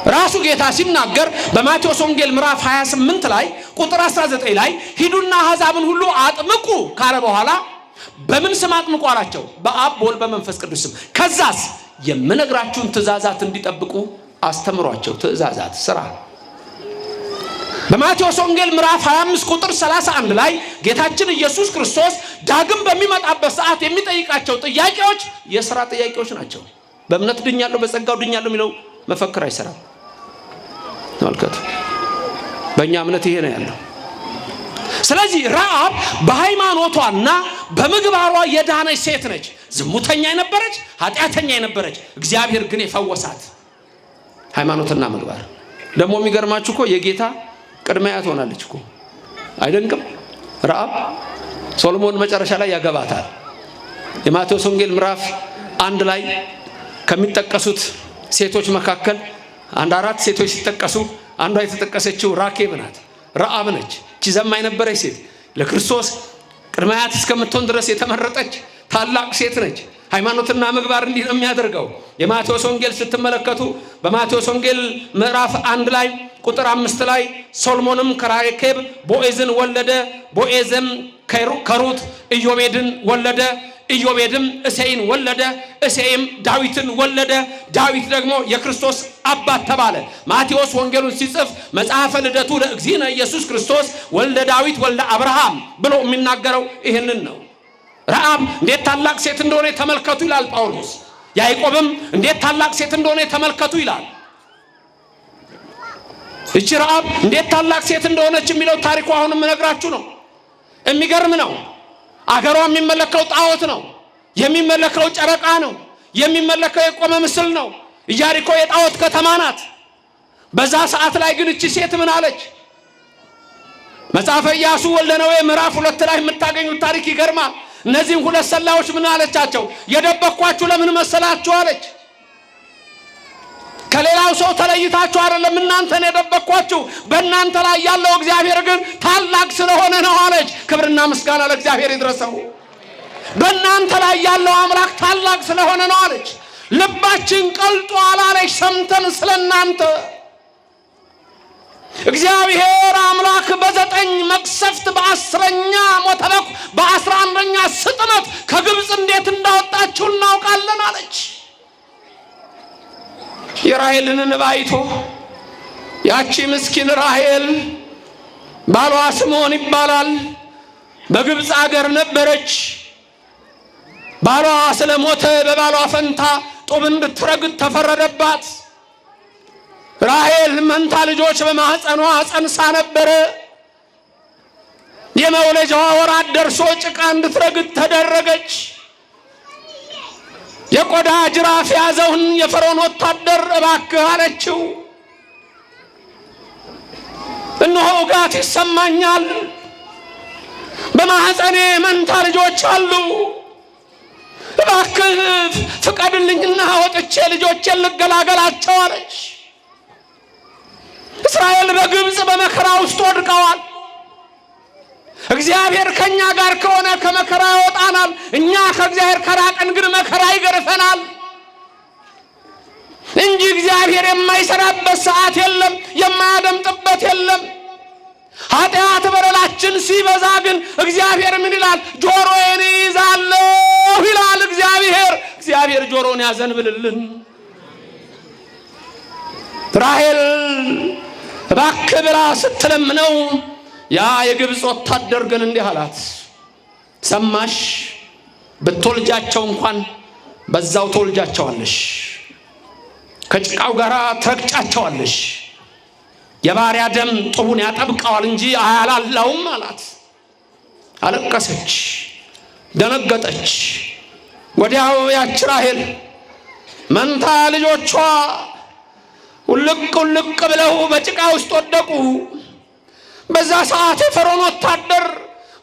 ራሱ ጌታ ሲናገር በማቴዎስ ወንጌል ምዕራፍ 28 ላይ ቁጥር 19 ላይ ሂዱና አሕዛብን ሁሉ አጥምቁ ካለ በኋላ በምን ስም አጥምቁ አላቸው? በአብ በወልድ በመንፈስ ቅዱስ ስም። ከዛስ የምነግራችሁን ትእዛዛት እንዲጠብቁ አስተምሯቸው። ትእዛዛት ስራ። በማቴዎስ ወንጌል ምዕራፍ 25 ቁጥር 31 ላይ ጌታችን ኢየሱስ ክርስቶስ ዳግም በሚመጣበት ሰዓት የሚጠይቃቸው ጥያቄዎች የሥራ ጥያቄዎች ናቸው። በእምነት ድኛለሁ በጸጋው ድኛለሁ የሚለው መፈክር አይሰራም። ተመልከቱ፣ በእኛ እምነት ይሄ ነው ያለው። ስለዚህ ረዓብ በሃይማኖቷና በምግባሯ የዳነች ሴት ነች። ዝሙተኛ የነበረች፣ ኃጢአተኛ የነበረች፣ እግዚአብሔር ግን የፈወሳት ሃይማኖትና ምግባር። ደግሞ የሚገርማችሁ እኮ የጌታ ቅድሚያ ትሆናለች እኮ። አይደንቅም? ረዓብ ሶሎሞን መጨረሻ ላይ ያገባታል። የማቴዎስ ወንጌል ምዕራፍ 1 ላይ ከሚጠቀሱት ሴቶች መካከል አንድ 4 ሴቶች ሲጠቀሱ አንዷ የተጠቀሰችው ራኬብ ናት፣ ረዓብ ነች። እቺ ዘማኝ ነበረች ሴት፣ ለክርስቶስ ቅድማያት እስከምትሆን ድረስ የተመረጠች ታላቅ ሴት ነች። ሃይማኖትና ምግባር እንዲህ ነው የሚያደርገው። የማቴዎስ ወንጌል ስትመለከቱ በማቴዎስ ወንጌል ምዕራፍ 1 ላይ ቁጥር 5 ላይ ሶሎሞንም ከራኬብ ቦዔዝን ወለደ፣ ቦዔዝም ከሩት ኢዮቤድን ወለደ፣ ኢዮቤድም እሴይን ወለደ፣ እሴይም ዳዊትን ወለደ፣ ዳዊት ደግሞ የክርስቶስ አባት ተባለ። ማቴዎስ ወንጌሉን ሲጽፍ መጽሐፈ ልደቱ ለእግዚእነ ኢየሱስ ክርስቶስ ወልደ ዳዊት ወልደ አብርሃም ብሎ የሚናገረው ይህንን ነው። ረዓብ እንዴት ታላቅ ሴት እንደሆነ ተመልከቱ ይላል ጳውሎስ። ያዕቆብም እንዴት ታላቅ ሴት እንደሆነ ተመልከቱ ይላል። እቺ ረዓብ እንዴት ታላቅ ሴት እንደሆነች የሚለው ታሪኩ አሁን የምነግራችሁ ነው። የሚገርም ነው። አገሯ የሚመለከው ጣዖት ነው። የሚመለከው ጨረቃ ነው። የሚመለከው የቆመ ምስል ነው። ኢያሪኮ የጣዖት ከተማ ናት። በዛ ሰዓት ላይ ግን እቺ ሴት ምን አለች? መጽሐፈ ኢያሱ ወልደ ነዌ ምዕራፍ 2 ላይ የምታገኙት ታሪክ ይገርማል። እነዚህም 2 ሰላዮች ምን አለቻቸው? የደበኳችሁ ለምን መሰላችሁ አለች። ከሌላው ሰው ተለይታችሁ አይደለም እናንተን የደበኳችሁ፣ በእናንተ ላይ ያለው እግዚአብሔር ግን ታላቅ ስለሆነ ነው አለች። ክብርና ምስጋና ለእግዚአብሔር ይድረሰው። በእናንተ ላይ ያለው አምላክ ታላቅ ስለሆነ ነው አለች። ልባችን ቀልጧል አለች ሰምተን ስለናንተ። እግዚአብሔር አምላክ በ9 መቅሰፍት በ10ኛ ሞተ በኩር በ11ኛ ስጥመት ከግብፅ እንዴት እንዳወጣችሁ እናውቃለን አለች። የራሔልን እንባ አይቶ ያቺ ምስኪን ራሔል ባሏ ስምዖን ይባላል፣ በግብፅ አገር ነበረች። ባሏ ስለሞተ በባሏ ፈንታ ጡብ እንድትረግጥ ተፈረደባት። ራሔል መንታ ልጆች በማህፀኗ ጸንሳ ነበረ። የመውለጃዋ ወራት ደርሶ ጭቃ እንድትረግጥ ተደረገች። የቆዳ ጅራፍ ያዘውን የፈርዖን ወታደር እባክህ አለችው። እነሆ ውጋት ይሰማኛል፣ በማህፀኔ መንታ ልጆች አሉ፣ እባክህ ፍቀድልኝና ወጥቼ ልጆቼን ልገላገላቸው አለች። እስራኤል በግብፅ በመከራ ውስጥ ወድቀዋል። እግዚአብሔር ከኛ ጋር ከሆነ ከመከራ ያወጣናል። እኛ ከእግዚአብሔር ከራቅን ግን መከራ ይገርፈናል እንጂ እግዚአብሔር የማይሰራበት ሰዓት የለም፣ የማያደምጥበት የለም። ኃጢአት በደላችን ሲበዛ ግን እግዚአብሔር ምን ይላል? ጆሮዬን ይዛለሁ ይላል እግዚአብሔር። እግዚአብሔር ጆሮን ያዘንብልልን። ራሔል እባክህ ብላ ስትለምነው ያ የግብፅ ወታደር ግን እንዲህ አላት፣ ሰማሽ? ብትወልጃቸው እንኳን በዛው ትወልጃቸዋለሽ፣ ከጭቃው ጋር ትረግጫቸዋለሽ። የባሪያ ደም ጡቡን ያጠብቀዋል እንጂ አያላላውም አላት። አለቀሰች፣ ደነገጠች። ወዲያው ያች ራሔል መንታ ልጆቿ ውልቅ ብለው በጭቃ ውስጥ ወደቁ። በዛ ሰዓት የፈርዖን ወታደር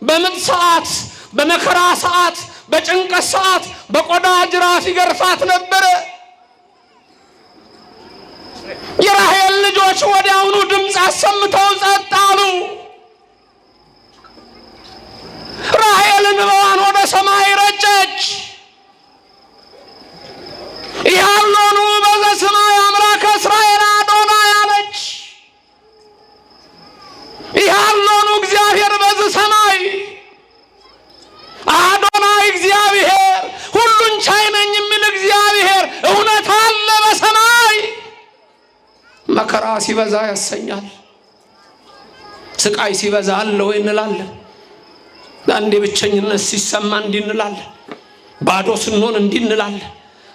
በምጥ ሰዓት፣ በመከራ ሰዓት፣ በጭንቀት ሰዓት በቆዳ ጅራፍ ይገርፋት ነበረ። የራሔል ልጆች ወዲያውኑ ድምፅ አሰምተው ጸጥ አሉ። ራሔል እንባዋን ወደ ሰማይ ረጨች። ያሎኑ በዘሰማይ አምላከ እስራኤል አዶናይ መከራ ሲበዛ ያሰኛል። ስቃይ ሲበዛ አለ ወይ እንላለን። አንዴ ብቸኝነት ሲሰማ እንዲህ እንላለን። ባዶ ስንሆን እንዲህ እንላለን።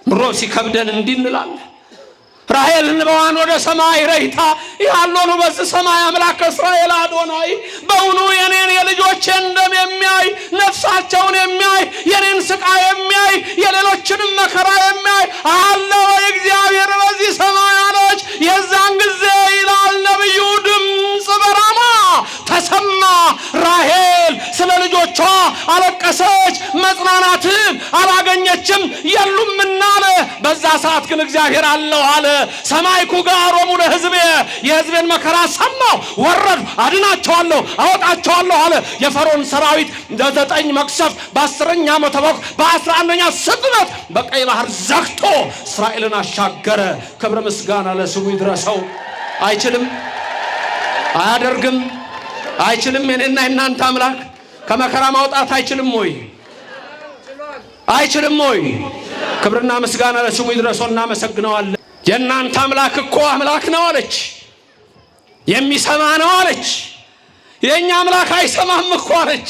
ኑሮ ሲከብደን እንዲህ እንላለን። ራሔል እንባዋን ወደ ሰማይ ረይታ ያለኑ በዚህ ሰማይ አምላክ እስራኤል አዶናይ በእውኑ የኔን የልጆቼን ደም የሚያይ ነፍሳቸውን የሚያይ የኔን ስቃይ የሚያይ የሌሎችንም መከራ የሚያይ አለ ወይ እግዚአብሔር በዚህ ሰማይ አለች። የዛን ጊዜ ይላል ነብዩ ድምፅ በራማ ተሰማ። ራሔል ስለ ልጆቿ አለቀሰች፣ መጽናናትን አላገኘችም የሉምና አለ። በዛ ሰዓት ግን እግዚአብሔር አለው አለ። ሰማይ ኩጋሮሙ ለሕዝቤ የሕዝቤን መከራ ሰማው፣ ወረድ አድናቸዋለሁ አወጣቸዋለሁ አለ። የፈርዖን ሰራዊት ለ9 መቅሰፍት በ10ኛ ዓመተ በኩር በ11ኛ ስጥመት በቀይ ባህር ዘግቶ እስራኤልን አሻገረ። ክብረ ምስጋና ለስሙ ይድረሰው። አይችልም? አያደርግም? አይችልም? የኔና የናንተ አምላክ ከመከራ ማውጣት አይችልም ወይ? አይችልም ወይ? ክብርና ምስጋና ለስሙ ይድረሰው። እናመሰግነዋለን። የናንተ አምላክ እኮ አምላክ ነው አለች፣ የሚሰማ ነው አለች። የኛ አምላክ አይሰማም እኮ አለች፣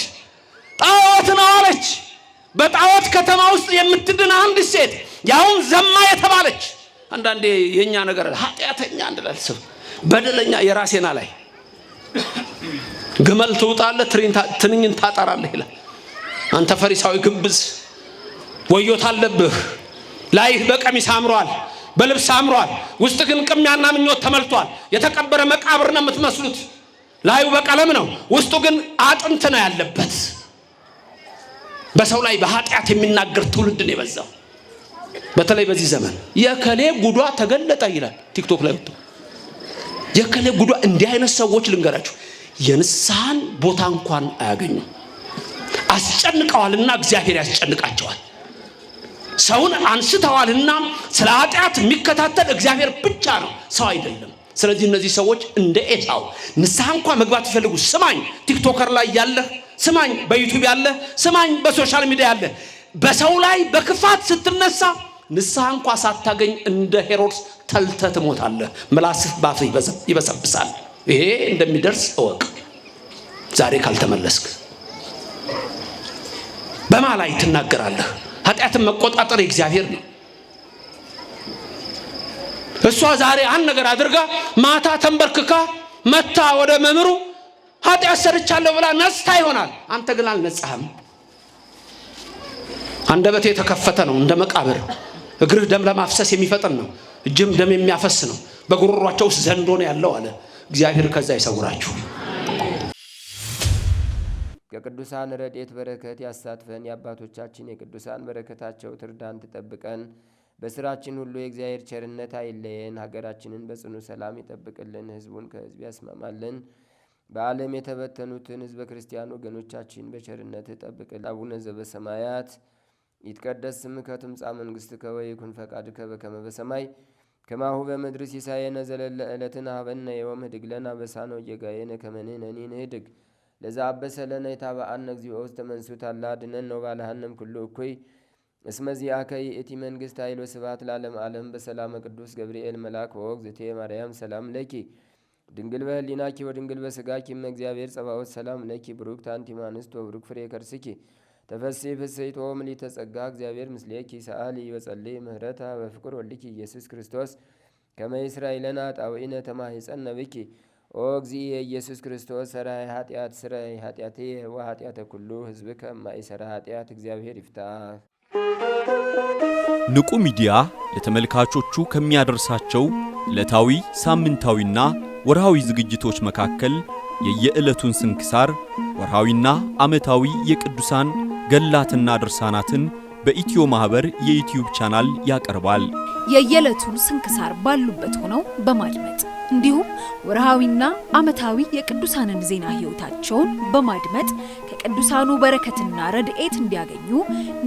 ጣዖት ነው አለች። በጣዖት ከተማ ውስጥ የምትድን አንድ ሴት ያውን ዘማ የተባለች። አንዳንዴ የኛ ነገር ኃጢአተኛ እንድላልስብ በደለኛ የራሴና ላይ ግመል ትውጣለህ ትንኝን ታጠራለህ ይላል። አንተ ፈሪሳዊ ግብዝ ወዮት አለብህ። ላይህ በቀሚስ አምሯል፣ በልብስ አምሯል፣ ውስጥ ግን ቅሚያና ምኞት ተመልቷል። የተቀበረ መቃብር ነው የምትመስሉት። ላዩ በቀለም ነው፣ ውስጡ ግን አጥንት ነው ያለበት። በሰው ላይ በኃጢአት የሚናገር ትውልድ ነው የበዛው። በተለይ በዚህ ዘመን የከሌ ጉዷ ተገለጠ ይላል ቲክቶክ ላይ ወጥቶ። የከሌ ጉዷ እንዲህ አይነት ሰዎች ልንገራችሁ የንስሐን ቦታ እንኳን አያገኙም። አስጨንቀዋልና እግዚአብሔር ያስጨንቃቸዋል። ሰውን አንስተዋልና ስለ ኃጢአት የሚከታተል እግዚአብሔር ብቻ ነው፣ ሰው አይደለም። ስለዚህ እነዚህ ሰዎች እንደ ኤሳው ንስሐ እንኳን መግባት ይፈልጉ። ስማኝ፣ ቲክቶከር ላይ ያለ ስማኝ፣ በዩቲዩብ ያለ ስማኝ፣ በሶሻል ሚዲያ ያለ በሰው ላይ በክፋት ስትነሳ ንስሐ እንኳን ሳታገኝ እንደ ሄሮድስ ተልተህ ትሞታለህ። ምላስህ ባፍህ ይበሰብሳል። ይሄ እንደሚደርስ እወቅ። ዛሬ ካልተመለስክ በማ ላይ ትናገራለህ? ኃጢአትን መቆጣጠር እግዚአብሔር ነው። እሷ ዛሬ አንድ ነገር አድርጋ ማታ ተንበርክካ መታ ወደ መምሩ ኃጢአት ሰርቻለሁ ብላ ነስታ ይሆናል። አንተ ግን አልነጻህም። አንደበቴ የተከፈተ ነው እንደ መቃብር፣ እግርህ ደም ለማፍሰስ የሚፈጥን ነው፣ እጅም ደም የሚያፈስ ነው። በጉሮሯቸው ውስጥ ዘንዶ ነው ያለው አለ እግዚአብሔር። ከዛ ይሰውራችሁ።
ከቅዱሳን ረድኤት በረከት ያሳትፈን። የአባቶቻችን የቅዱሳን በረከታቸው ትርዳን ትጠብቀን። በስራችን ሁሉ የእግዚአብሔር ቸርነት አይለየን። ሀገራችንን በጽኑ ሰላም ይጠብቅልን፣ ህዝቡን ከህዝብ ያስማማልን። በዓለም የተበተኑትን ህዝበ ክርስቲያን ወገኖቻችን በቸርነት ጠብቅልን። አቡነ ዘበሰማያት ይትቀደስ ስምከ ትምጻእ መንግሥትከ ወይኩን ፈቃድከ በከመ በሰማይ ከማሁ በምድር ሲሳየነ ዘለለ ዕለትነ ሀበነ ዮም ህድግ ለነ አበሳነ ወጌጋየነ ከመ ንሕነኒ ንህድግ ለዘአበሰለነ የታበአነ እግዚኦ ውስተ መንሱት አላ ድነን ነው ባልሃንም ኩሉ እኩይ እስመ ዚአከ ይእቲ መንግሥት ኃይል ወስብሐት ለዓለመ ዓለም። በሰላመ ቅዱስ ገብርኤል መልአክ ወእግዝእቴ ማርያም ሰላም ለኪ ድንግል በህሊናኪ ወድንግል በስጋኪ እመ እግዚአብሔር ጸባኦት ሰላም ለኪ ብሩክት አንቲ እምአንስት ወብሩክ ፍሬ ከርስኪ ተፈሥሒ ፍሥሕት ወምልዕተ ጸጋ እግዚአብሔር ምስሌኪ ሰአሊ ወጸልይ ምህረታ በፍቅር ወልድኪ ኢየሱስ ክርስቶስ ከመ ይስራይ ለነ ኃጣውኢነ ተማሂፀነ ብኪ ኦ እግዚእ ኢየሱስ ክርስቶስ ሰራይ ኃጢአት ስራይ ኃጢአቴ ወኃጢአተ ኩሉ ህዝብ ከማይሰራ ኃጢአት እግዚአብሔር ይፍታ።
ንቁ ሚዲያ ለተመልካቾቹ ከሚያደርሳቸው ዕለታዊ ሳምንታዊና ወርሃዊ ዝግጅቶች መካከል የየዕለቱን ስንክሳር ወርሃዊና ዓመታዊ የቅዱሳን ገላትና ድርሳናትን በኢትዮ ማህበር የዩቲዩብ ቻናል ያቀርባል።
የየዕለቱን ስንክሳር ባሉበት ሆነው በማድመጥ እንዲሁም ወርሃዊና ዓመታዊ የቅዱሳንን ዜና ህይወታቸውን በማድመጥ ከቅዱሳኑ በረከትና ረድኤት እንዲያገኙ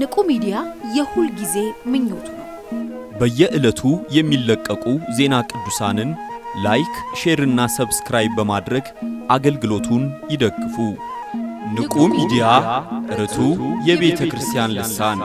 ንቁ ሚዲያ የሁል ጊዜ ምኞቱ ነው።
በየዕለቱ የሚለቀቁ ዜና ቅዱሳንን ላይክ፣ ሼር እና ሰብስክራይብ በማድረግ አገልግሎቱን ይደግፉ። ንቁ ሚዲያ ርቱ የቤተ ክርስቲያን ልሳን